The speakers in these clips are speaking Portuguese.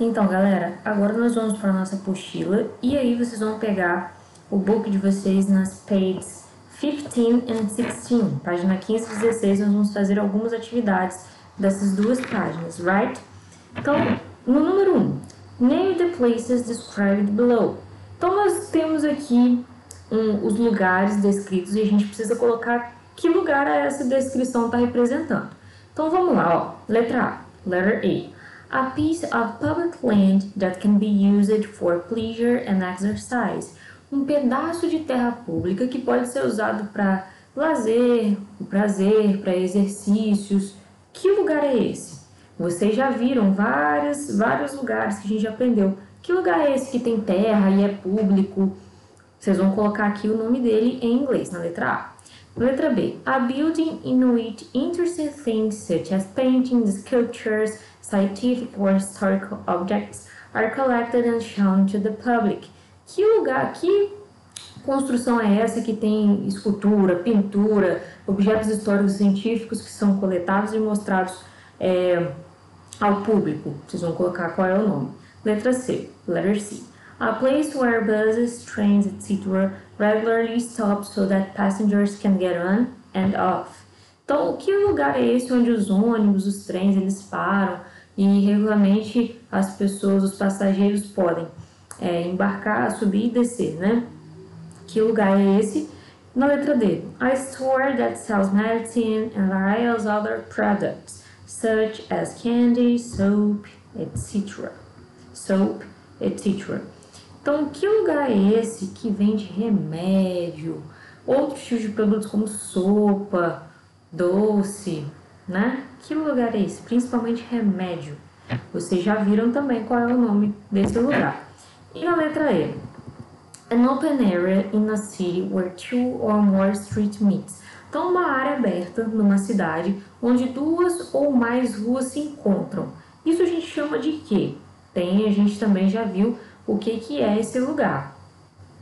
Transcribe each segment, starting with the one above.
Então, galera, agora nós vamos para a nossa apostila e aí vocês vão pegar o book de vocês nas pages 15 and 16. Página 15 e 16, nós vamos fazer algumas atividades dessas duas páginas, right? Então, no número 1, name the places described below. Então, nós temos aqui os lugares descritos e a gente precisa colocar que lugar essa descrição está representando. Então, vamos lá, ó. Letra A, letter A. A piece of public land that can be used for pleasure and exercise. Um pedaço de terra pública que pode ser usado para lazer, prazer, para exercícios. Que lugar é esse? Vocês já viram vários lugares que a gente já aprendeu. Que lugar é esse que tem terra e é público? Vocês vão colocar aqui o nome dele em inglês, na letra A. Letra B. A building in which interesting things such as paintings, sculptures, scientific or historical objects are collected and shown to the public. Que lugar, que construção é essa que tem escultura, pintura, objetos históricos e científicos que são coletados e mostrados ao público? Vocês vão colocar qual é o nome. Letra C, letter C. A place where buses, trains, etc. regularly stop so that passengers can get on and off. Então, que lugar é esse onde os ônibus, os trens, eles param e regularmente as pessoas, os passageiros podem embarcar, subir e descer, né? Que lugar é esse? Na letra D. A store that sells medicine and various other products, such as candy, soap, etc. Soap, etc. Então, que lugar é esse que vende remédio, outros tipos de produtos como sopa, doce, né? Que lugar é esse? Principalmente remédio. Vocês já viram também qual é o nome desse lugar. E na letra E. An open area in a city where two or more streets meet. Então, uma área aberta numa cidade onde duas ou mais ruas se encontram. Isso a gente chama de quê? A gente também já viu o que é esse lugar.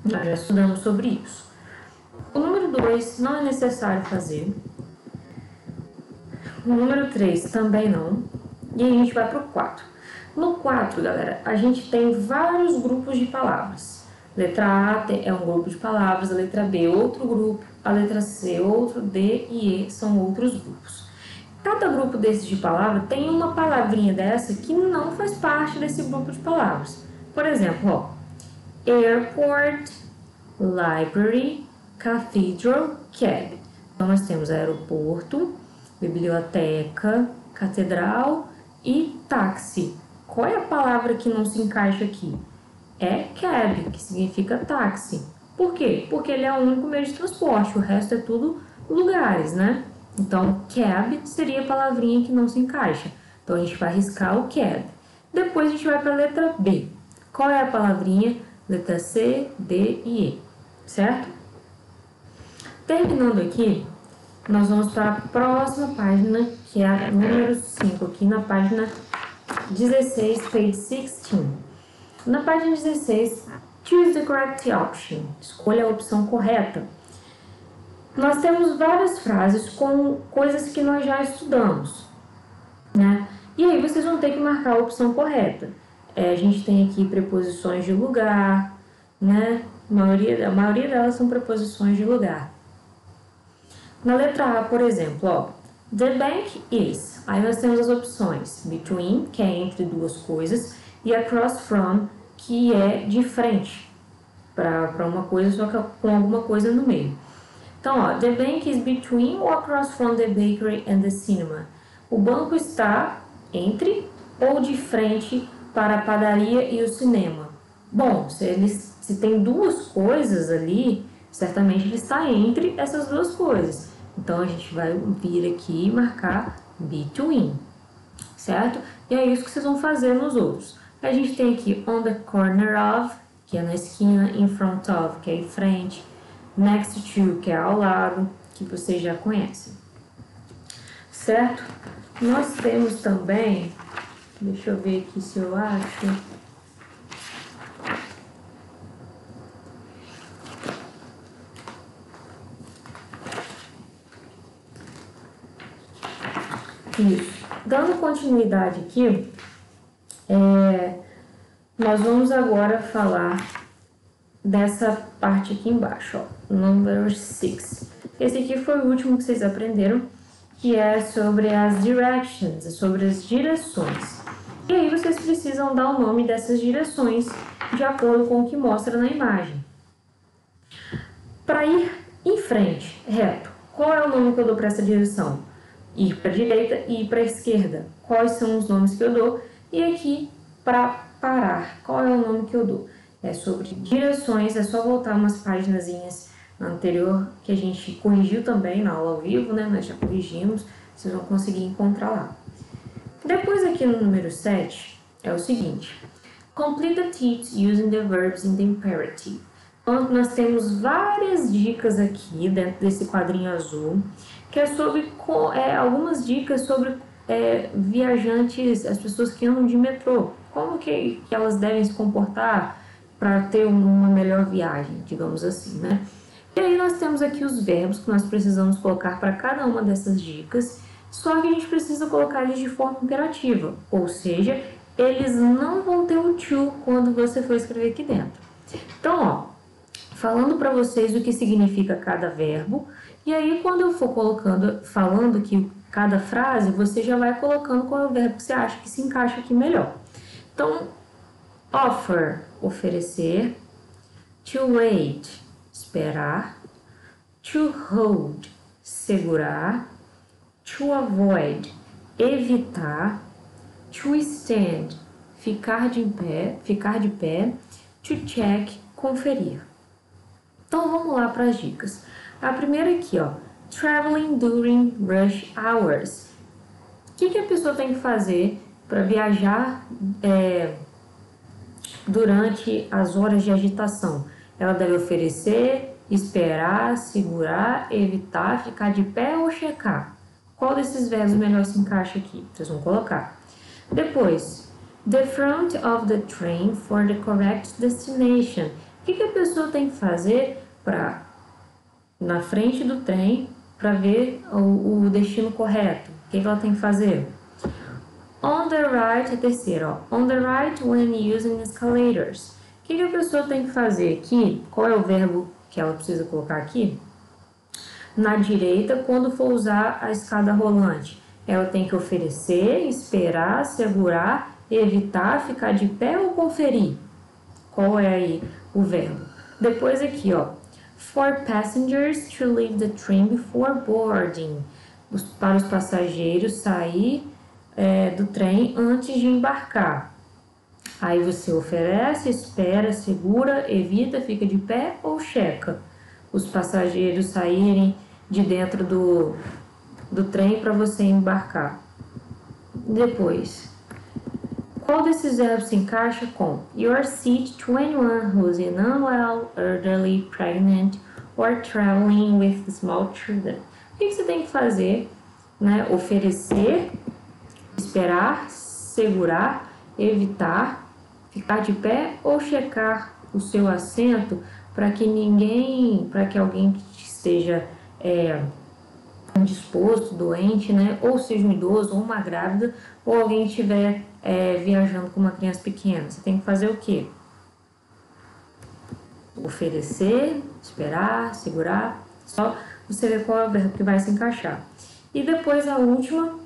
Nós já estudamos sobre isso. O número 2 não é necessário fazer. O número 3 também não. E aí a gente vai para o 4. No 4, galera, a gente tem vários grupos de palavras. Letra A é um grupo de palavras, a letra B outro grupo, a letra C outro, D e E são outros grupos. Cada grupo desses de palavra tem uma palavrinha dessa que não faz parte desse grupo de palavras. Por exemplo, ó, airport, library, cathedral, cab. Então, nós temos aeroporto, biblioteca, catedral e táxi. Qual é a palavra que não se encaixa aqui? É cab, que significa táxi. Por quê? Porque ele é o único meio de transporte, o resto é tudo lugares, né? Então, cab seria a palavrinha que não se encaixa. Então, a gente vai riscar o cab. Depois, a gente vai para a letra B. Qual é a palavrinha? Letra C, D e E, certo? Terminando aqui, nós vamos para a próxima página, que é a número 5, aqui na página 16, page 16. Na página 16, choose the correct option. Escolha a opção correta. Nós temos várias frases com coisas que nós já estudamos, né? E aí vocês vão ter que marcar a opção correta. A gente tem aqui preposições de lugar, né? A maioria delas são preposições de lugar. Na letra A, por exemplo, ó, the bank is. Aí nós temos as opções between, que é entre duas coisas, e across from, que é de frente para uma coisa, só que com alguma coisa no meio. Então, ó, the bank is between or across from the bakery and the cinema. O banco está entre ou de frente para a padaria e o cinema. Bom, se tem duas coisas ali, certamente ele está entre essas duas coisas. Então, a gente vai vir aqui e marcar between, certo? E é isso que vocês vão fazer nos outros. A gente tem aqui on the corner of, que é na esquina, in front of, que é em frente, next to, que é ao lado, que vocês já conhecem, certo? Nós temos também, deixa eu ver aqui se eu acho. Isso. Dando continuidade aqui, nós vamos agora falar dessa parte aqui embaixo, ó, number 6. Esse aqui foi o último que vocês aprenderam, que é sobre as directions, sobre as direções. E aí vocês precisam dar o nome dessas direções de acordo com o que mostra na imagem. Para ir em frente, reto, qual é o nome que eu dou para essa direção? Ir para a direita e ir para a esquerda. Quais são os nomes que eu dou? E aqui, para parar, qual é o nome que eu dou? É sobre direções, é só voltar umas páginas anterior que a gente corrigiu também na aula ao vivo, né? Nós já corrigimos, vocês vão conseguir encontrar lá. Depois aqui no número 7 é o seguinte: complete the tips using the verbs in the imperative. Então, nós temos várias dicas aqui dentro desse quadrinho azul, que é sobre algumas dicas sobre viajantes, as pessoas que andam de metrô, como que elas devem se comportar para ter uma melhor viagem, digamos assim, né? E aí nós temos aqui os verbos que nós precisamos colocar para cada uma dessas dicas, só que a gente precisa colocar eles de forma imperativa, ou seja, eles não vão ter o to quando você for escrever aqui dentro. Então, ó, falando para vocês o que significa cada verbo, e aí quando eu for falando aqui cada frase, você já vai colocando qual é o verbo que você acha que se encaixa aqui melhor. Então, offer, oferecer, to wait, esperar, to hold, segurar, to avoid, evitar, to stand, ficar de pé, to check, conferir. Então vamos lá para as dicas. A primeira aqui, ó, traveling during rush hours. O que a pessoa tem que fazer para viajar durante as horas de agitação? Ela deve oferecer, esperar, segurar, evitar, ficar de pé ou checar. Qual desses verbos melhor se encaixa aqui? Vocês vão colocar. Depois, the front of the train for the correct destination. O que a pessoa tem que fazer na frente do trem para ver o destino correto? O que ela tem que fazer? On the right, a terceira, ó. On the right when using escalators. O que a pessoa tem que fazer aqui? Qual é o verbo que ela precisa colocar aqui? Na direita, quando for usar a escada rolante, ela tem que oferecer, esperar, segurar, evitar, ficar de pé ou conferir? Qual é aí o verbo? Depois aqui, ó, for passengers to leave the train before boarding. Para os passageiros sair do trem antes de embarcar. Aí você oferece, espera, segura, evita, fica de pé ou checa os passageiros saírem de dentro do trem para você embarcar. Depois, qual desses verbos se encaixa com your seat to anyone who's unwell, elderly, pregnant, or traveling with small children? O que você tem que fazer? Né? Oferecer, esperar, segurar, evitar, ficar de pé ou checar o seu assento para que alguém que esteja indisposto, doente, né? Ou seja um idoso ou uma grávida, ou alguém que estiver viajando com uma criança pequena. Você tem que fazer o quê? Oferecer, esperar, segurar. Só você ver qual é o verbo que vai se encaixar. E depois a última,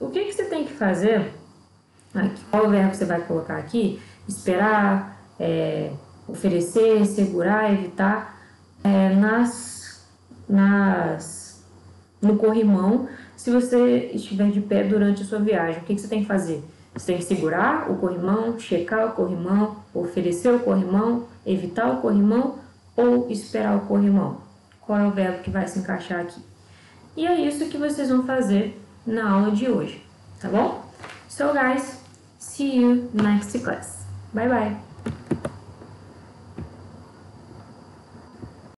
o que você tem que fazer? Qual é o verbo que você vai colocar aqui? Esperar, oferecer, segurar, evitar, no corrimão, se você estiver de pé durante a sua viagem. O que você tem que fazer? Você tem que segurar o corrimão, checar o corrimão, oferecer o corrimão, evitar o corrimão ou esperar o corrimão. Qual é o verbo que vai se encaixar aqui? E é isso que vocês vão fazer na aula de hoje, tá bom? So guys, see you next class. Bye bye!